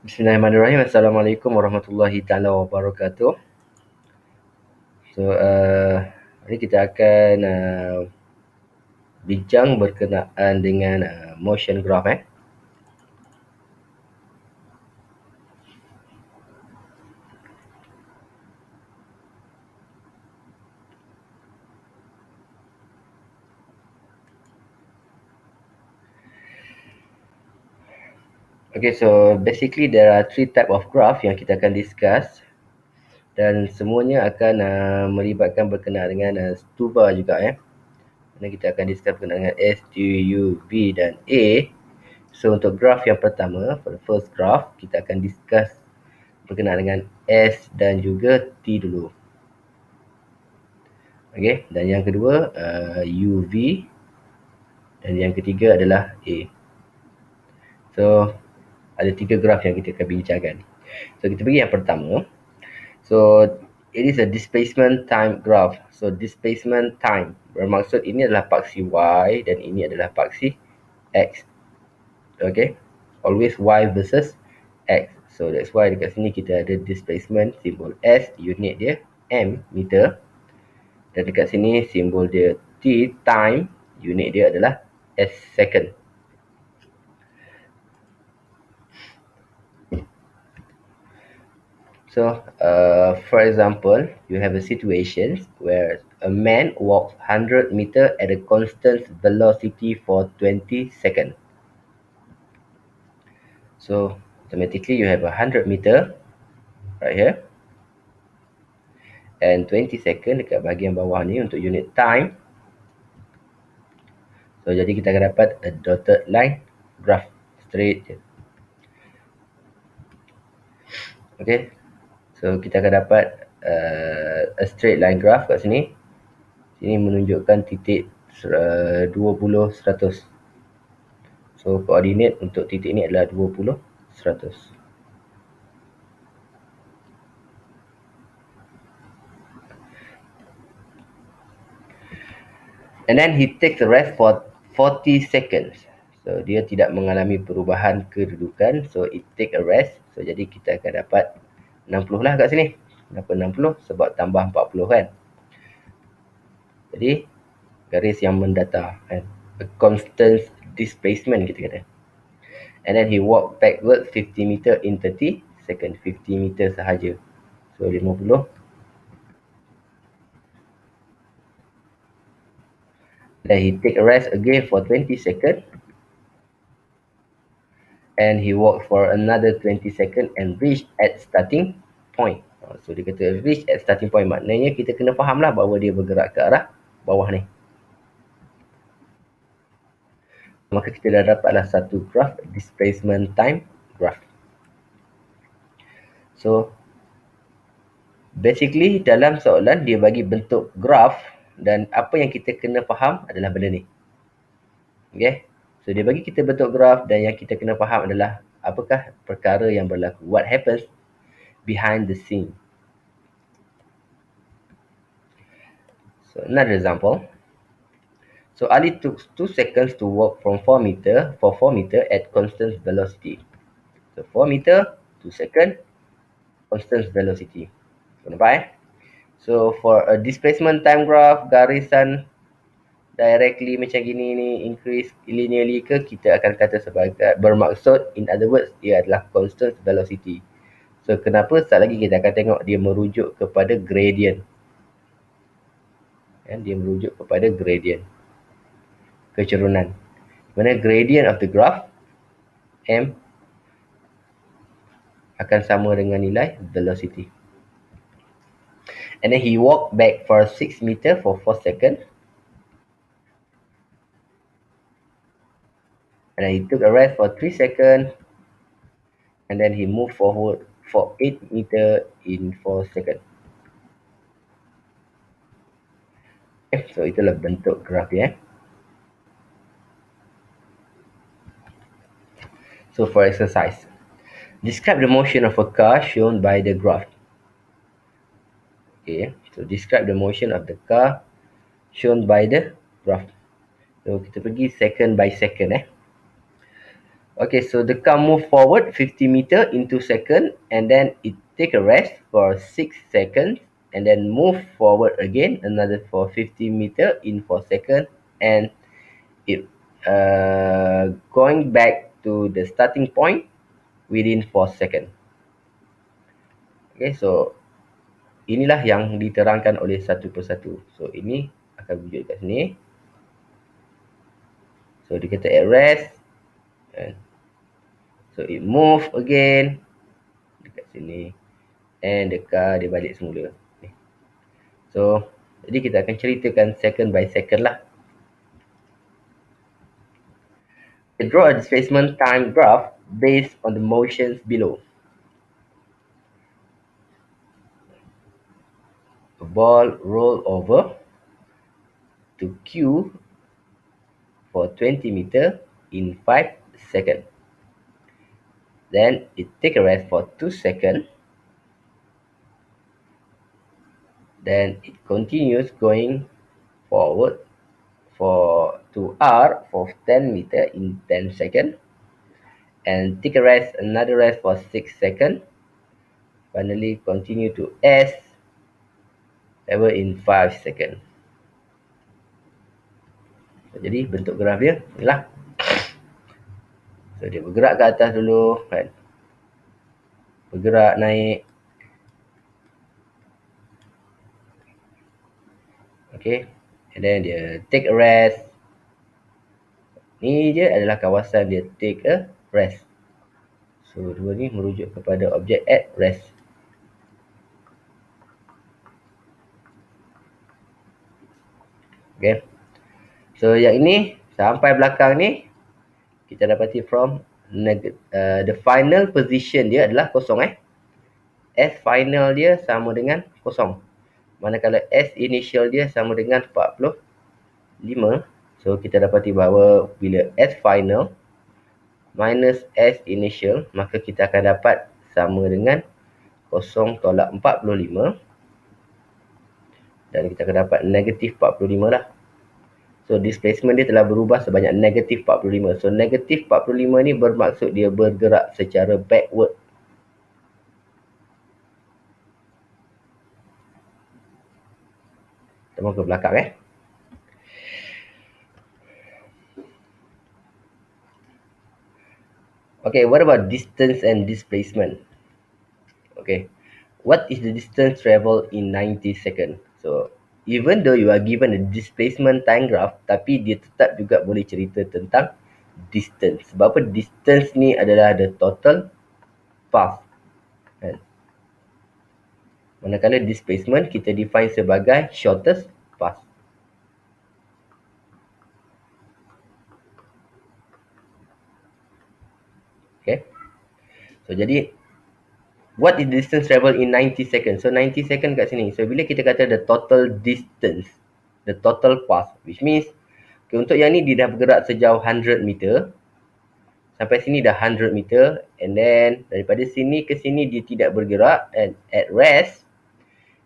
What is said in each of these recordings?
Bismillahirrahmanirrahim. Assalamualaikum warahmatullahi taala wabarakatuh. Hari kita akan bincang berkenaan dengan motion graph. Okay, so basically there are three type of graph yang kita akan discuss dan semuanya akan melibatkan berkenaan dengan stuba juga. Dan kita akan discuss berkenaan dengan S, T, U, V dan A. So untuk graph yang pertama, for the first graph, kita akan discuss berkenaan dengan S dan juga T dulu. Okay, dan yang kedua UV dan yang ketiga adalah A. So ada tiga graf yang kita akan bincangkan. So kita pergi yang pertama. So it is a displacement time graph. So displacement time bermaksud ini adalah paksi Y dan ini adalah paksi X. Okay, always Y versus X. So that's why dekat sini kita ada displacement simbol S, unit dia M, meter. Dan dekat sini simbol dia T, time, unit dia adalah S, second. So, for example, you have a situation where a man walks 100 meter at a constant velocity for 20 seconds. So, automatically you have 100 meter right here. And 20 second dekat bahagian bawah ni untuk unit time. So, jadi kita akan dapat a dotted line graph straight je. Okay. So, kita akan dapat a straight line graph kat sini. Sini menunjukkan titik 20, 100. So, koordinat untuk titik ni adalah 20, 100. And then he takes a rest for 40 seconds. So, dia tidak mengalami perubahan kedudukan. So, it take a rest. So, jadi kita akan dapat 60 lah kat sini. Kenapa 60? Sebab tambah 40 kan. Jadi, garis yang mendatar kan. A constant displacement kita kata. And then he walk backward 50 meter in 30 second. 50 meter sahaja. So, 50. Then he take a rest again for 20 seconds. And he walk for another 20 seconds and reach at starting point. So dia kata reach at starting point, maknanya kita kena faham lah bahawa dia bergerak ke arah bawah ni. Maka kita dah dapatlah satu graph, displacement time graph. So basically dalam soalan dia bagi bentuk graph dan apa yang kita kena faham adalah benda ni. Okay. So dia bagi kita bentuk graph dan yang kita kena faham adalah apakah perkara yang berlaku. What happens behind the scene. So another example. So Ali took 2 seconds to walk from 4 meter at constant velocity. So 4 meter, 2 second, constant velocity. So nampak So for a displacement time graph, garisan directly macam gini ni increase linearly ke, kita akan kata sebagai bermaksud, in other words, dia adalah constant velocity. So kenapa? Sekejap lagi kita akan tengok dia merujuk kepada gradient. Dia merujuk kepada gradient. Kecerunan. Mana gradient of the graph M akan sama dengan nilai velocity. And then he walked back for 6 meter for 4 seconds. And then he took a rest for 3 seconds. And then he moved forward for 8 meter in 4 seconds. Okay, so itulah bentuk graf dia. So for exercise, describe the motion of a car shown by the graph. Okay, so describe the motion of the car shown by the graph. So kita pergi second by second. Okay, so the car move forward 50 meter in 2 seconds, and then it take a rest for 6 seconds, and then move forward again another for 50 meter in 4 seconds, and it going back to the starting point within 4 seconds. Okay, so inilah yang diterangkan oleh satu persatu. So ini akan wujud kat sini. So dia kata at rest, and so it move again dekat sini, and the car dia balik semula. So jadi kita akan ceritakan second by second lah. Draw a displacement time graph based on the motions below. A ball roll over to Q for 20 meter in 5 seconds. Then it take a rest for 2 seconds. Then it continues going forward to R for 10 meter in 10 seconds. And take a rest, another rest for 6 seconds. Finally continue to S level in 5 seconds. So, jadi bentuk graf dia inilah. So dia bergerak ke atas dulu kan. Bergerak naik. Okay. And then dia take a rest. Ni je adalah kawasan dia take a rest. So dua ni merujuk kepada objek at rest. Okay. So yang ini sampai belakang ni kita dapati from the final position dia adalah kosong S final dia sama dengan kosong. Manakala S initial dia sama dengan 45. So kita dapati bahawa bila S final minus S initial, maka kita akan dapat sama dengan 0.45. Dan kita akan dapat negatif 45 lah. So displacement dia telah berubah sebanyak negatif 45. So negatif 45 ni bermaksud dia bergerak secara backward. Kita mau ke belakang Okay, what about distance and displacement? Okay, what is the distance travel in 90 seconds? So, even though you are given a displacement time graph, tapi dia tetap juga boleh cerita tentang distance. Sebab apa? Distance ni adalah the total path. Kan? Manakala displacement kita define sebagai shortest path. Okay. So, jadi what is distance travel in 90 seconds? So 90 second kat sini. So bila kita kata the total distance, the total path, which means okay, untuk yang ni dia dah bergerak sejauh 100 meter. Sampai sini dah 100 meter, and then daripada sini ke sini dia tidak bergerak and at rest.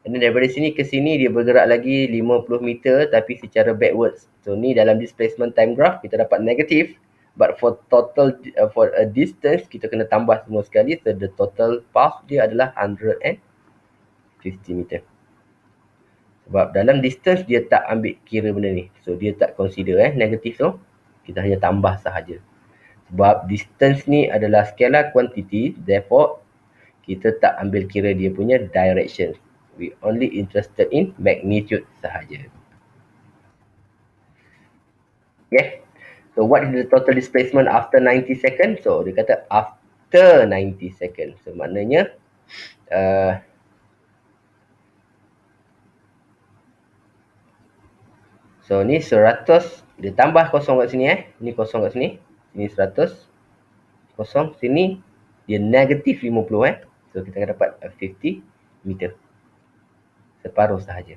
And then daripada sini ke sini dia bergerak lagi 50 meter tapi secara backwards. So ni dalam displacement time graph kita dapat negatif. But for total, for a distance, kita kena tambah semua sekali. So the total path dia adalah 150 meter. Sebab dalam distance dia tak ambil kira benda ni. So dia tak consider negatif tu. Kita hanya tambah sahaja. Sebab distance ni adalah scalar quantity. Therefore, kita tak ambil kira dia punya direction. We only interested in magnitude sahaja. Okay. So what is the total displacement after 90 seconds? So dia kata after 90 seconds. So maknanya so ni 100, dia tambah kosong kat sini Ni kosong kat sini. Sini 100. Kosong sini dia negatif 50 So kita akan dapat 50 meter. Separuh sahaja.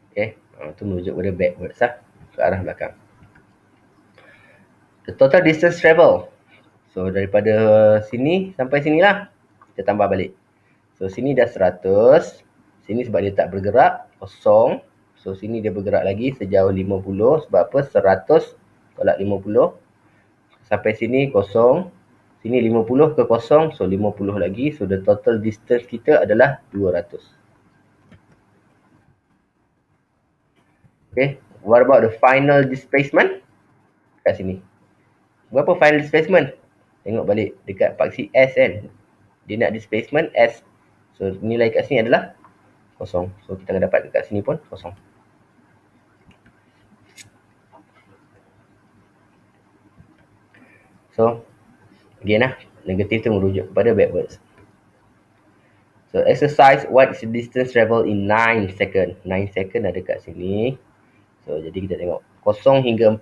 Okay. Itu merujuk pada backwards ke arah belakang. The total distance travel. So daripada sini sampai sinilah. Kita tambah balik. So sini dah 100. Sini sebab dia tak bergerak, kosong. So sini dia bergerak lagi sejauh 50. Sebab apa? 100 tolak 50. Sampai sini kosong. Sini 50 ke kosong. So 50 lagi. So the total distance kita adalah 200. Okay. What about the final displacement? Kat sini. Berapa final displacement? Tengok balik dekat paksi S kan. Dia nak displacement S. So nilai kat sini adalah kosong. So kita akan dapat dekat sini pun kosong. So again lah, negatif tu merujuk kepada backwards. So exercise, what is the distance travel in 9 second? 9 second ada kat sini. So jadi kita tengok kosong hingga 4.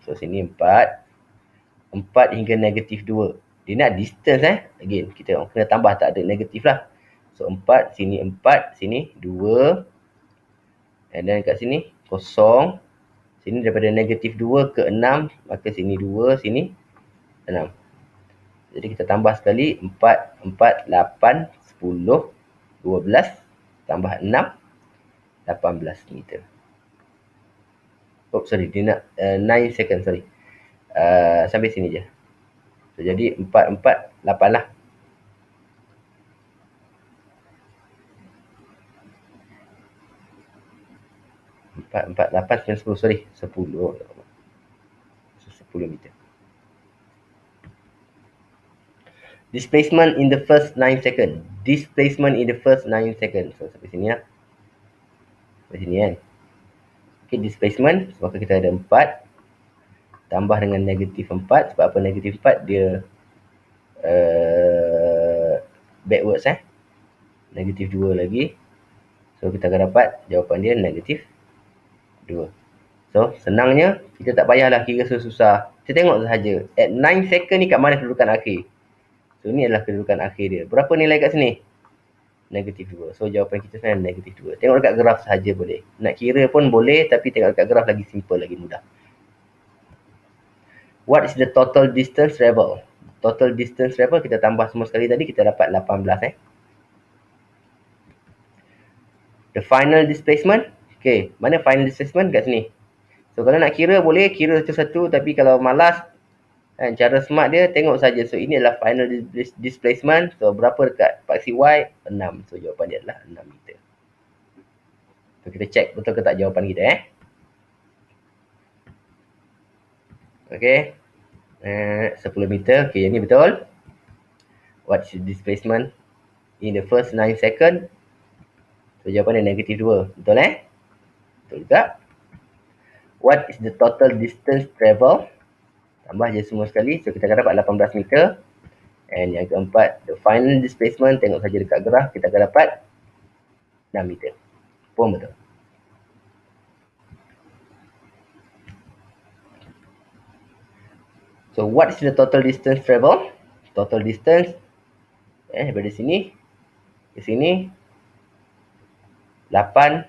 So sini 4. 4 hingga negatif 2. Dia nak distance Again, kita kena tambah, tak ada negatif lah. So 4, sini 4, sini 2. And then kat sini kosong. Sini daripada negatif 2 ke 6, maka sini 2, sini 6. Jadi kita tambah sekali 4, 4, 8, 10, 12, tambah 6, 18 meter. Oh sorry, dia nak 9 second, sorry. Sampai sini je. So, jadi 4, 4, 8 lah. 4, 4, 8, 9, 10, sorry. 10. 10 meter. Displacement in the first 9 second. Displacement in the first 9 second. So, sampai sini lah. Sampai sini kan. Okay, displacement. Maka kita ada 4. Tambah dengan negatif 4. Sebab apa negatif 4? Dia backwards Negatif 2 lagi. So, kita akan dapat jawapan dia negatif 2. So, senangnya, kita tak payahlah kira susah. Kita tengok sahaja. At 9 second ni kat mana kedudukan akhir. So, ni adalah kedudukan akhir dia. Berapa nilai kat sini? Negatif 2. So, jawapan kita sebenarnya negatif 2. Tengok dekat graf sahaja boleh. Nak kira pun boleh, tapi tengok dekat graf lagi simple, lagi mudah. What is the total distance travel? Total distance travel, kita tambah semua sekali tadi, kita dapat 18 The final displacement. Okay, mana final displacement? Kat sini. So, kalau nak kira, boleh kira satu-satu. Tapi kalau malas, cara smart dia, tengok saja. So, ini adalah final displacement. So, berapa dekat paksi Y? 6. So, jawapan dia adalah 6 meter. So, kita check betul ke tak jawapan kita. Okay. 10 meter. Okay, yang ni betul. What's the displacement in the first 9 second? So, jawapan dia negatif 2. Betul Betul juga. What is the total distance travel? Tambah je semua sekali. So, kita akan dapat 18 meter. And yang keempat, the final displacement. Tengok saja dekat graf. Kita akan dapat 6 meter. Pun betul. So, what is the total distance travel? Total distance. Daripada sini. Ke sini. 8.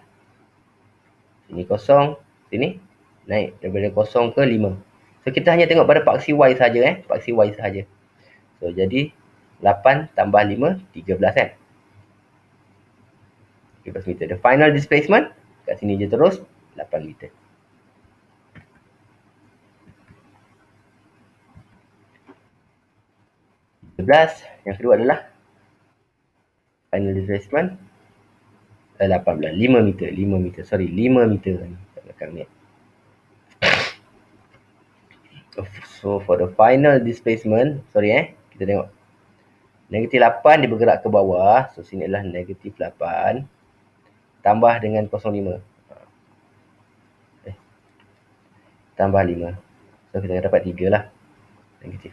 Sini kosong. Sini. Naik daripada kosong ke 5. So, kita hanya tengok pada paksi Y sahaja. Paksi Y sahaja. So, jadi 8 tambah 5, 13 13 meter. The final displacement, kat sini je terus, 8 meter. Yang kedua adalah final displacement 18, 5 meter, 5 meter. Sorry, 5 meter. So, for the final displacement, sorry kita tengok. Negatif 8 dia bergerak ke bawah. So, sini adalah negatif 8. Tambah dengan 0,5. Tambah 5. So, kita dapat 3 lah. Negatif.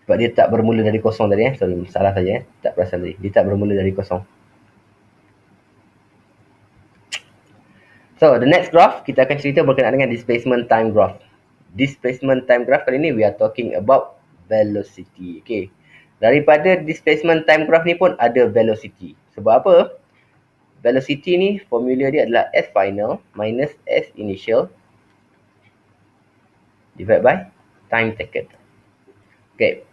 Sebab dia tak bermula dari kosong tadi. Sorry, salah saja. Tak perasan tadi. Dia tak bermula dari kosong. So, the next graph, kita akan cerita berkenaan dengan displacement time graph. Displacement time graph kali ni, we are talking about velocity. Okay. Daripada displacement time graph ni pun ada velocity. Sebab apa? Velocity ni, formula dia adalah S final minus S initial divided by time taken. Okay.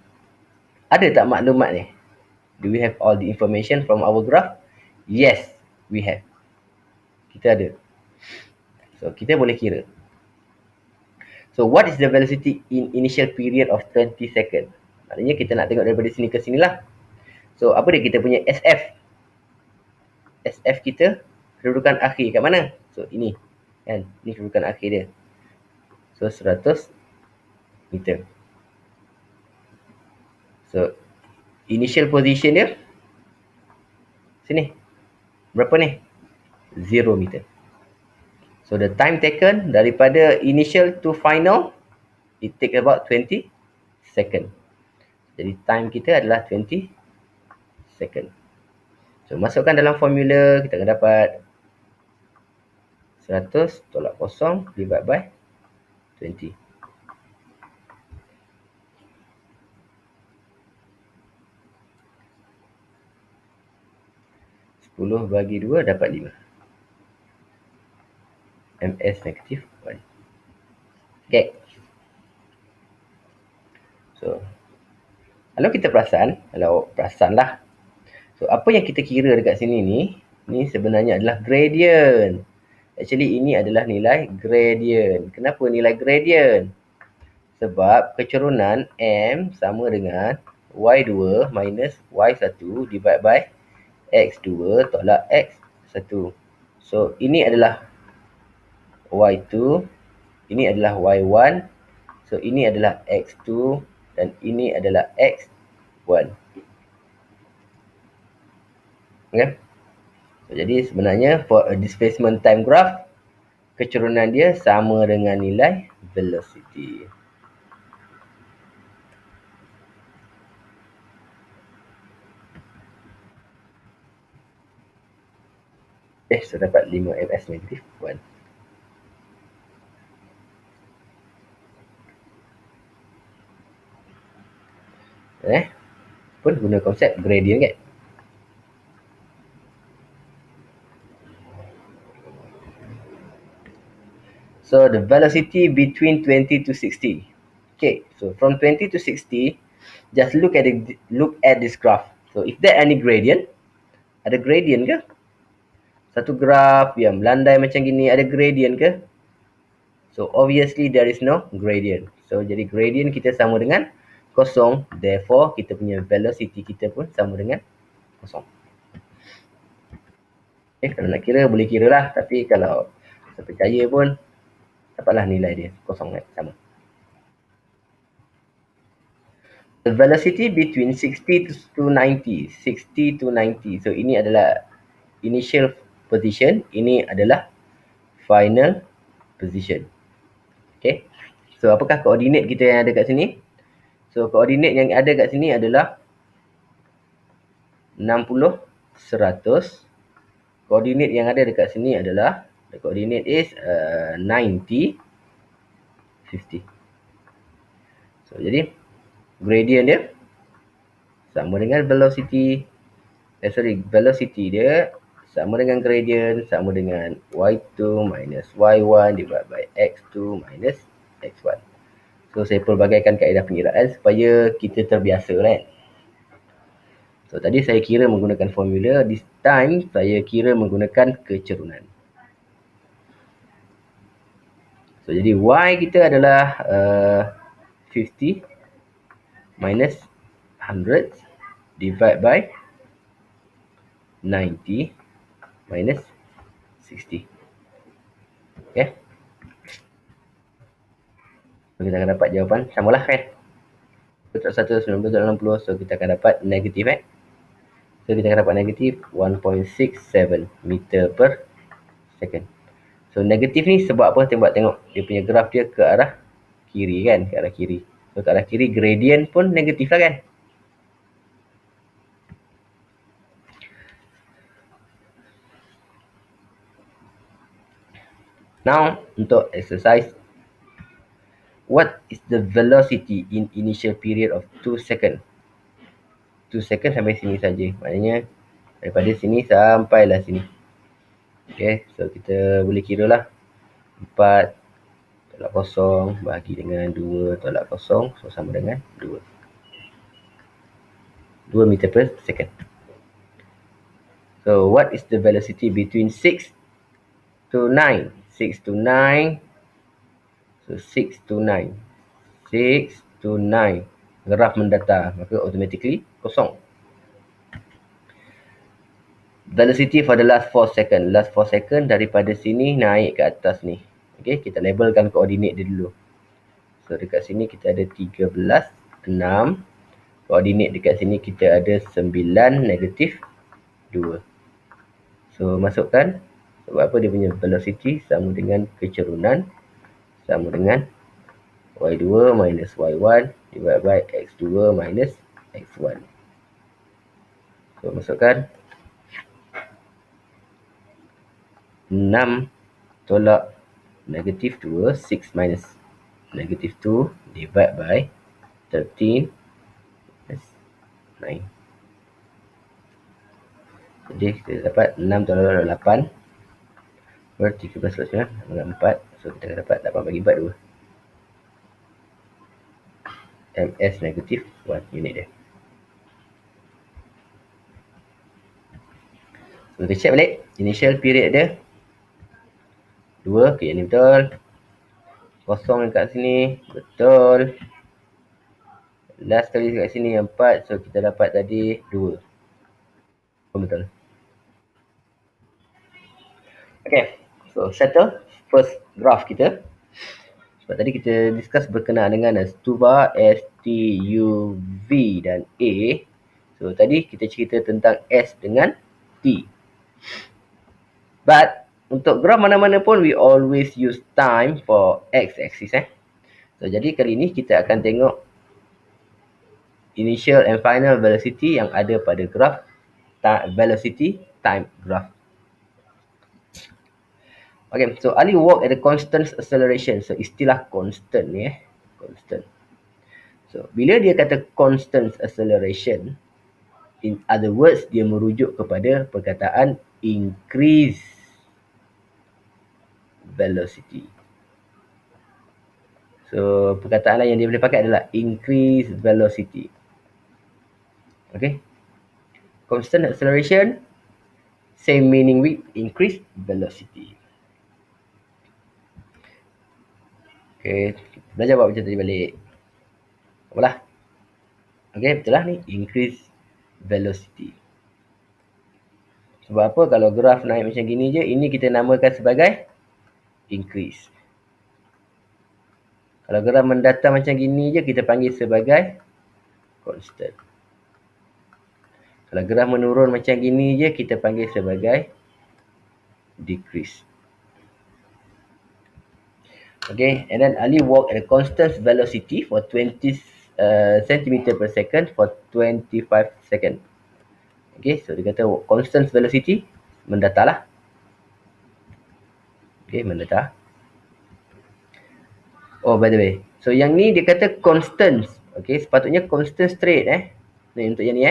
Ada tak maklumat ni? Do we have all the information from our graph? Yes, we have. Kita ada. So, kita boleh kira. So what is the velocity in initial period of 20 second? Maknanya kita nak tengok daripada sini ke sinilah. So apa dia kita punya SF? SF kita kedudukan akhir kat mana? So ini kan, ini kedudukan akhir dia. So 100 meter. So initial position dia sini. Berapa ni? 0 meter. So the time taken daripada initial to final, it take about 20 second. Jadi time kita adalah 20 second. So masukkan dalam formula, kita akan dapat 100 tolak kosong divide by 20. 10 bagi 2 dapat 5. MS negatif 1. Okay. So, kalau kita perasan lah. So, apa yang kita kira dekat sini ni sebenarnya adalah gradient. Actually, ini adalah nilai gradient. Kenapa nilai gradient? Sebab kecurunan M sama dengan Y2 minus Y1 divide by X2 tolak X1. So, ini adalah Y2, ini adalah Y1, so ini adalah X2 dan ini adalah X1. Okay? So, jadi sebenarnya for a displacement time graph, kecurunan dia sama dengan nilai velocity. So dapat 5 ms negatif 1. Pun guna konsep gradient kan. So the velocity between 20 to 60. Okay, so from 20 to 60, just look at this graph. So if there any gradient, ada gradient ke? Satu graf yang melandai macam gini, ada gradient ke? So obviously there is no gradient. So jadi gradient kita sama dengan kosong. Therefore kita punya velocity kita pun sama dengan kosong. Okay, kalau nak kira boleh kira lah. Tapi kalau tak percaya pun dapatlah nilai dia kosong kan, sama. The velocity between 60 to 90. 60 to 90. So ini adalah initial position. Ini adalah final position. Okay. So apakah koordinat kita yang ada kat sini? So koordinat yang ada kat sini adalah 60, 100. Koordinat yang ada dekat sini adalah, the coordinate is 90, 50. So jadi gradient dia sama dengan velocity. Velocity dia sama dengan gradient, sama dengan y2 minus y1 divided by x2 minus x1. So saya pelbagaikan kaedah pengiraan supaya kita terbiasa kan. So tadi saya kira menggunakan formula, this time saya kira menggunakan kecurunan. So jadi y kita adalah 50 minus 100 divide by 90 minus 60. Okay. So kita akan dapat jawapan samalah kan. 190, so kita akan dapat negatif kan. So kita akan dapat negatif 1.67 meter per second. So negatif ni sebab apa? Tengok dia punya graf dia ke arah kiri kan, ke arah kiri. So ke arah kiri gradient pun negatif lah kan. Now untuk exercise, what is the velocity in initial period of 2 second? 2 second sampai sini saja. Maknanya daripada sini sampailah sini. Okay, so kita boleh kira lah. 4 tolak kosong bagi dengan 2 tolak kosong. So sama dengan 2. 2 meter per second. So what is the velocity between 6 to 9? 6 to 9. So So 6 to 9. 6 to 9. Graf mendatar. Maka automatically kosong. Velocity for the last 4 second. Last 4 second daripada sini naik ke atas ni. Okay, kita labelkan koordinat dia dulu. So dekat sini kita ada 13, 6. Koordinat dekat sini kita ada 9, negatif 2. So masukkan. Sebab apa dia punya velocity sama dengan kecerunan. Sama dengan y2 minus y1 divided by x2 minus x1. So masukkan. 6 tolak negatif 2, 6 minus negatif 2 divided by 13 plus 9. Jadi kita dapat 6 tolak 8 per 13 plus 9 dengan 4. So kita akan dapat 8 bagi 4, 2. ms negatif 1 unit dia. So kita check balik. Initial period dia 2. Okay, yang ni betul. Kosong dekat sini. Betul. Last kali dekat sini 4. So kita dapat tadi 2. Betul. Okay. So settle first graph kita. Sebab tadi kita discuss berkenaan dengan Stuba, S, T, U, V dan A. So tadi kita cerita tentang S dengan T. But untuk graf mana-mana pun we always use time for x-axis. So jadi kali ni kita akan tengok initial and final velocity yang ada pada graf velocity time graph. Okay, so Ali walk at a constant acceleration. So istilah constant ni constant. So bila dia kata constant acceleration, in other words dia merujuk kepada perkataan increase velocity. So perkataan lain yang dia boleh pakai adalah increase velocity. Okay. Constant acceleration, same meaning with increased velocity. Okay, belajar buat macam tadi balik. Apalah. Okay, betul lah ni. Increase velocity. Sebab apa? Kalau graf naik macam gini je, ini kita namakan sebagai increase. Kalau graf mendatar macam gini je, kita panggil sebagai constant. Kalau graf menurun macam gini je, kita panggil sebagai decrease. Okay, and then Ali walk at a constant velocity for 20 cm per second for 25 second. Okay, so dia kata constant velocity, mendatar lah. Okay, mendatar. Oh, by the way. So, yang ni dia kata constant. Okay, sepatutnya constant straight Ni untuk yang ni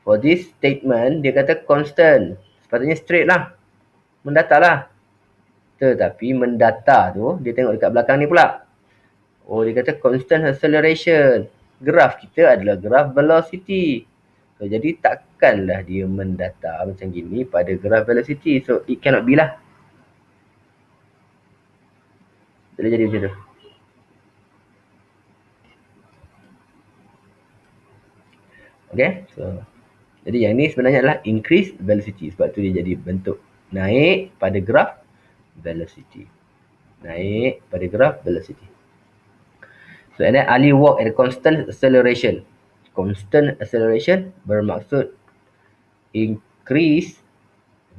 For this statement, dia kata constant. Sepatutnya straight lah. Mendatar lah. Tetapi mendatar tu, dia tengok dekat belakang ni pula. Oh, dia kata constant acceleration. Graf kita adalah graf velocity. So, jadi takkanlah dia mendatar macam gini pada graf velocity. So, it cannot be lah. Boleh jadi macam tu. Okay. So, jadi yang ni sebenarnya adalah increase velocity. Sebab tu dia jadi bentuk naik pada graf velocity. Naik pada graf velocity. So, and then Ali walk at a constant acceleration. Constant acceleration bermaksud increase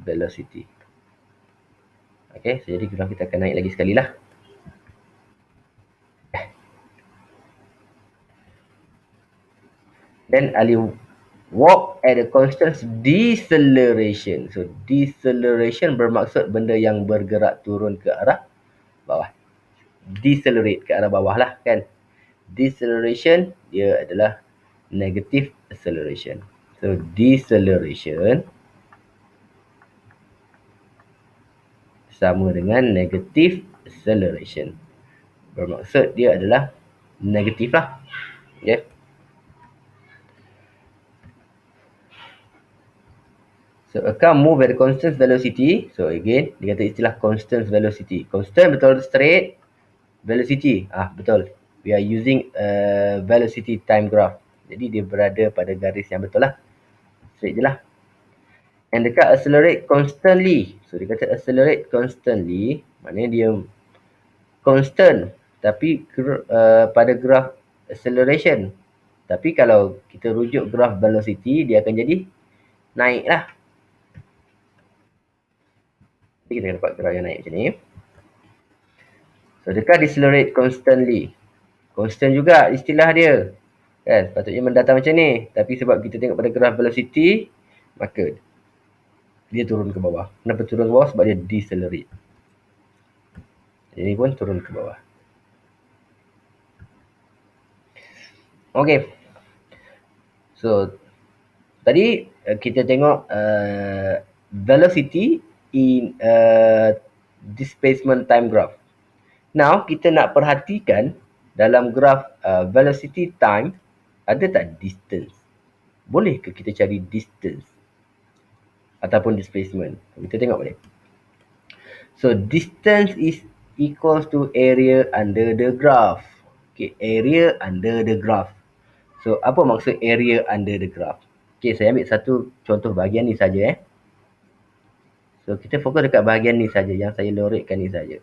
velocity. Okay, so jadi kita akan naik lagi sekali lah. Then Ali walk at a constant deceleration. So deceleration bermaksud benda yang bergerak turun ke arah bawah. Decelerate ke arah bawah lah kan. Deceleration dia adalah negative acceleration. So deceleration sama dengan negative acceleration. Bermaksud dia adalah negatif lah. Okay. So, a car move at a constant velocity. So, again, dia kata istilah constant velocity. Constant betul straight. velocity. Betul. We are using velocity time graph. Jadi dia berada pada garis yang betul lah. Straight je lah. And dekat accelerate constantly. So dia kata accelerate constantly, maknanya dia constant. Tapi pada graph acceleration. Tapi kalau kita rujuk graph velocity, dia akan jadi naik lah. Jadi kita dapat graph yang naik macam ni. So dekat decelerate constantly. Constant juga istilah dia. Kan? Patutnya mendatang macam ni. Tapi sebab kita tengok pada graph velocity, maka dia turun ke bawah. Kenapa turun ke bawah? Sebab dia decelerate. Ini pun turun ke bawah. Okay. So, tadi kita tengok velocity in displacement time graph. Now, kita nak perhatikan dalam graph velocity time, ada tak distance? Boleh ke kita cari distance? Ataupun displacement? Kita tengok balik. So, distance is equals to area under the graph. Okay, area under the graph. So, apa maksud area under the graph? Okay, saya ambil satu contoh bahagian ni saja. So, kita fokus dekat bahagian ni saja. Yang saya lorekkan ni saja.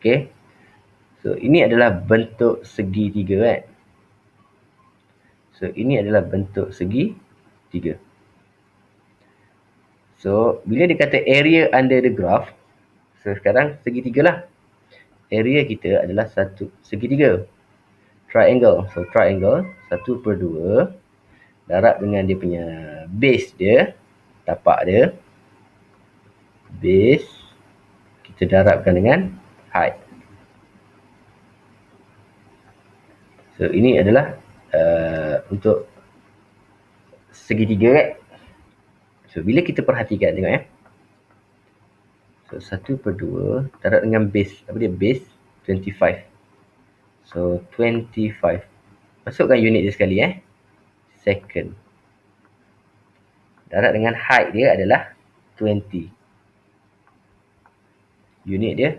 Okay. So, ini adalah bentuk segitiga. So, ini adalah bentuk segitiga. So, bila dia kata area under the graph, so sekarang segitiga lah. Area kita adalah satu segitiga. Triangle. So, triangle 1/2 darab dengan dia punya base dia, tapak dia. Base kita darabkan dengan height. So, ini adalah untuk segitiga. So, bila kita perhatikan, tengok . So, 1/2 darab dengan base. Apa dia? Base 25. So, 25. Masukkan unit dia sekali. Second. Darab dengan height dia adalah 20. Unit dia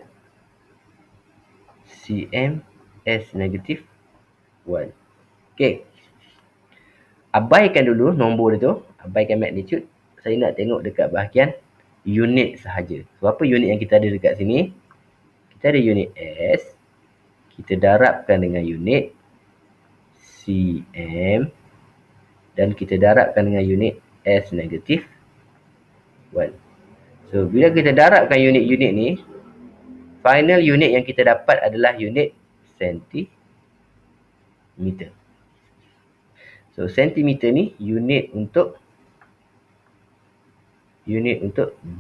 cm s negative 1. Okay. Abaikan dulu nombor dia tu. Abaikan magnitude. Saya nak tengok dekat bahagian unit sahaja. So, apa unit yang kita ada dekat sini? Kita ada unit S. Kita darabkan dengan unit cm. Dan kita darabkan dengan unit S negatif 1. So, bila kita darabkan unit-unit ni, final unit yang kita dapat adalah unit sentimeter. So, sentimeter ni unit untuk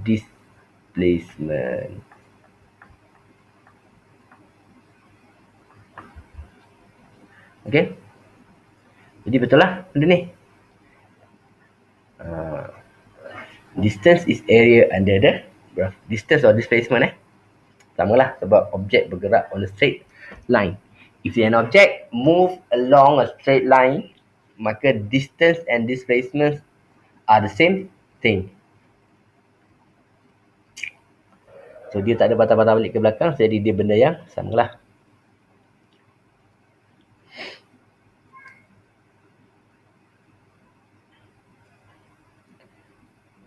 displacement. Okay. Jadi betul lah benda ni. Distance is area under the graph. Distance or displacement sama lah sebab objek bergerak on a straight line. If an object move along a straight line, maka distance and displacement are the same thing. So, dia tak ada patah-patah balik ke belakang, jadi dia benda yang samalah.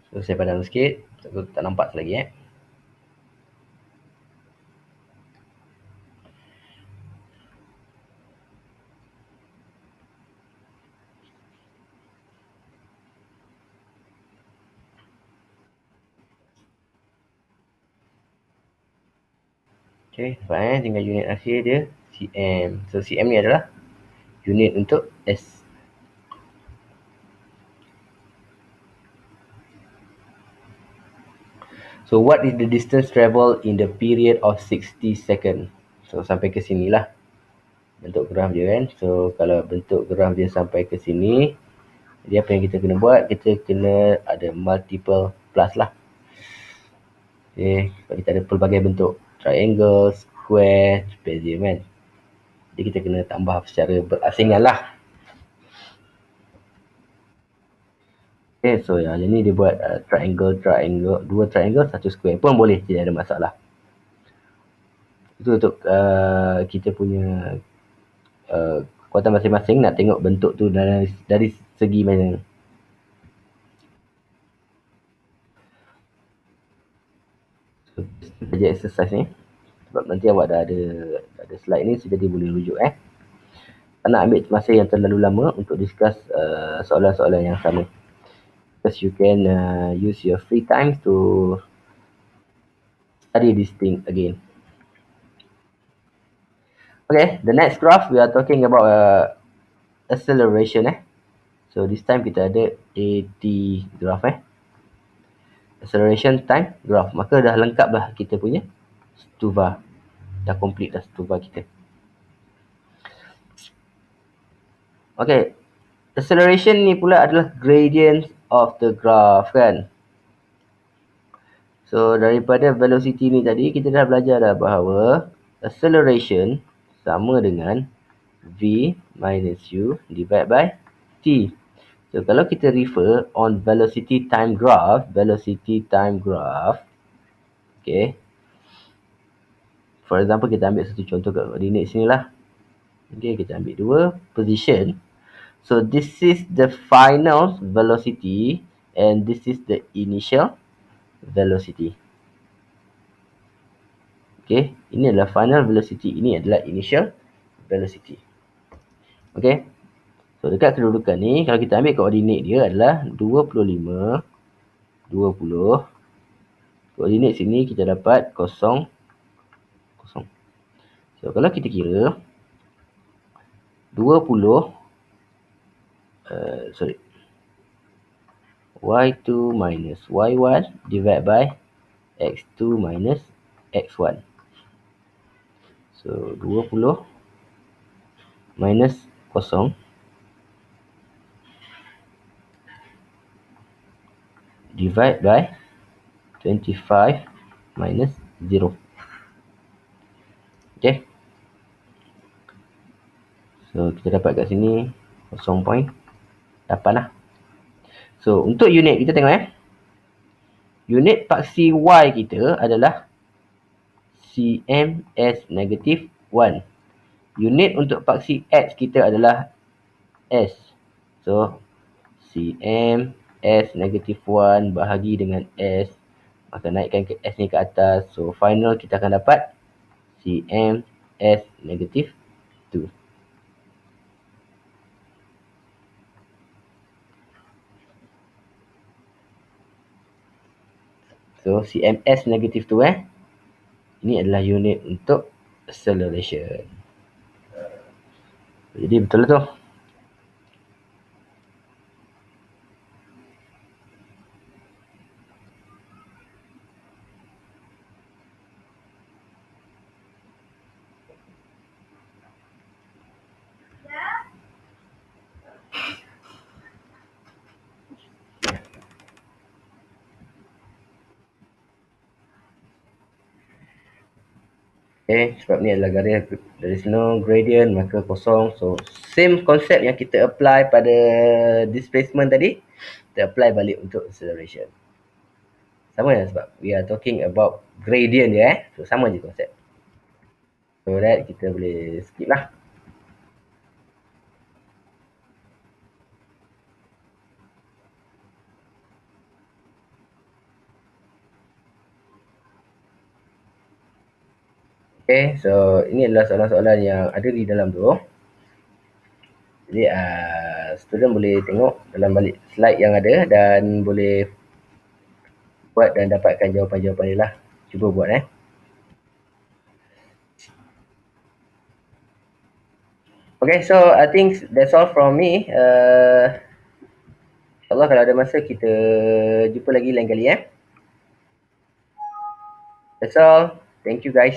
So, saya padam sikit. Aku tak nampak lagi. Okay, nampak tinggal unit akhir dia cm. So, cm ni adalah unit untuk S. So, what is the distance travel in the period of 60 second? So, sampai ke sinilah bentuk graf dia kan. So, kalau bentuk graf dia sampai ke sini, jadi apa yang kita kena buat? Kita kena ada multiple plus lah. Okay, kita ada pelbagai bentuk. Triangle, square, trapezium kan. Jadi kita kena tambah secara berasingan lah. Okay, so yang ni dia buat triangle, dua triangle, satu square pun boleh, tidak ada masalah. Itu untuk kita punya kekuatan masing-masing nak tengok bentuk tu dari segi mana. So, saja exercise ni. Sebab nanti awak dah ada slide ni, jadi boleh rujuk. Tak nak ambil masa yang terlalu lama untuk discuss soalan-soalan yang sama. Because you can use your free time to study this thing again. Okay, the next graph we are talking about acceleration. So this time kita ada AT graph. Acceleration time graph. Maka dah lengkap lah kita punya stuva. Dah complete dah stuva kita. Okay, acceleration ni pula adalah gradient of the graph kan. So daripada velocity ni tadi kita dah belajar dah bahawa acceleration sama dengan V minus U divided by T. So kalau kita refer on velocity time graph, okay. For example, kita ambil satu contoh kat koordinat sini lah. Okay, kita ambil dua position. So this is the final velocity and this is the initial velocity. Okay, ini adalah final velocity, ini adalah initial velocity. Okay, so dekat kedudukan ni, kalau kita ambil koordinat dia adalah 25, 20. Koordinat sini kita dapat 0, 0. So kalau kita kira 20 y2 minus y1 divided by x2 minus x1. So 20 minus 0 divide by 25 minus 0. Okay. So kita dapat kat sini 0.8 lah. So untuk unit kita tengok unit paksi y kita adalah cm/s negatif 1. Unit untuk paksi x kita adalah s. So cm/s negatif 1 bahagi dengan s. Maka naikkan ke s ni ke atas. So final kita akan dapat cm/s negatif 2. So cm/s negatif 2 ini adalah unit untuk acceleration. Jadi betul lah tu. Okay, sebab ni adalah garis, there is no gradient, maka kosong. So same konsep yang kita apply pada displacement tadi, kita apply balik untuk acceleration. Sama ya, sebab we are talking about gradient je so sama je konsep. So that kita boleh skip lah. Okay, so ini adalah soalan-soalan yang ada di dalam tu. Jadi student boleh tengok dalam balik slide yang ada dan boleh buat dan dapatkan jawapan-jawapan dia lah. Cuba buat Okay, so I think that's all from me. InsyaAllah kalau ada masa kita jumpa lagi lain kali That's all. Thank you guys.